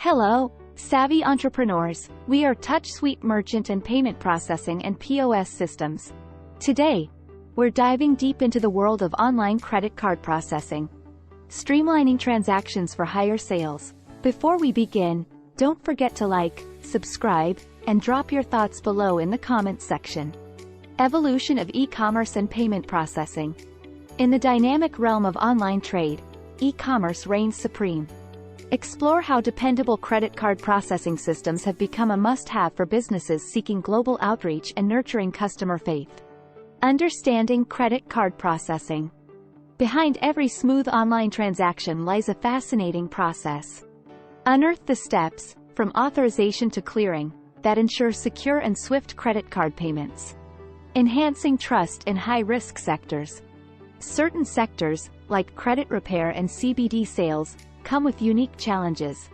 Hello, savvy entrepreneurs. We are TouchSuite merchant and payment processing and POS systems. Today, we're diving deep into the world of online credit card processing, streamlining transactions for higher sales. Before we begin, don't forget to like, subscribe, and drop your thoughts below in the comments section. Evolution of e-commerce and payment processing. In the dynamic realm of online trade, e-commerce reigns supreme. Explore how dependable credit card processing systems have become a must-have for businesses seeking global outreach and nurturing customer faith. Understanding credit card processing. Behind every smooth online transaction lies a fascinating process. Unearth the steps, from authorization to clearing, that ensure secure and swift credit card payments. Enhancing trust in high-risk sectors. Certain sectors, like credit repair and CBD sales, come with unique challenges.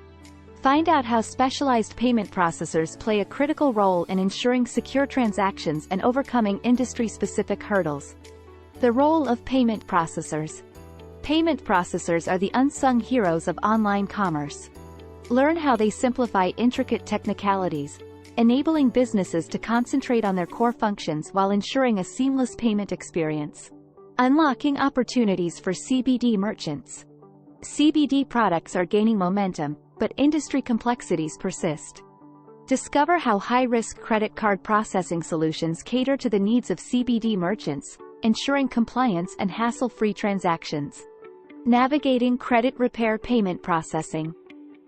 Find out how specialized payment processors play a critical role in ensuring secure transactions and overcoming industry-specific hurdles. The role of payment processors. Payment processors are the unsung heroes of online commerce. Learn how they simplify intricate technicalities, enabling businesses to concentrate on their core functions while ensuring a seamless payment experience. Unlocking opportunities for CBD merchants. CBD products are gaining momentum, but industry complexities persist. Discover how high-risk credit card processing solutions cater to the needs of CBD merchants, ensuring compliance and hassle-free transactions. Navigating credit repair payment processing.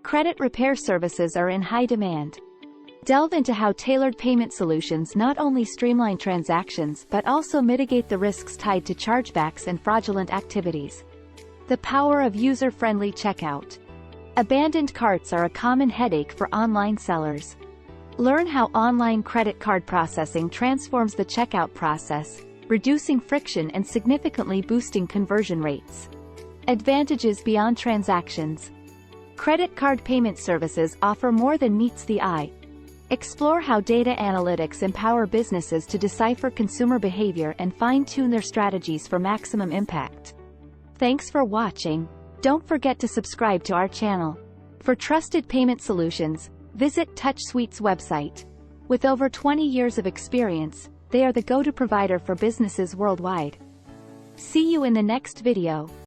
Credit repair services are in high demand. Delve into how tailored payment solutions not only streamline transactions but also mitigate the risks tied to chargebacks and fraudulent activities. The power of user-friendly checkout. Abandoned carts are a common headache for online sellers. Learn how online credit card processing transforms the checkout process, reducing friction and significantly boosting conversion rates. Advantages beyond transactions. Credit card payment services offer more than meets the eye. Explore how data analytics empower businesses to decipher consumer behavior and fine-tune their strategies for maximum impact. Thanks for watching. Don't forget to subscribe to our channel. For trusted payment solutions, visit TouchSuite's website. With over 20 years of experience, they are the go-to provider for businesses worldwide. See you in the next video.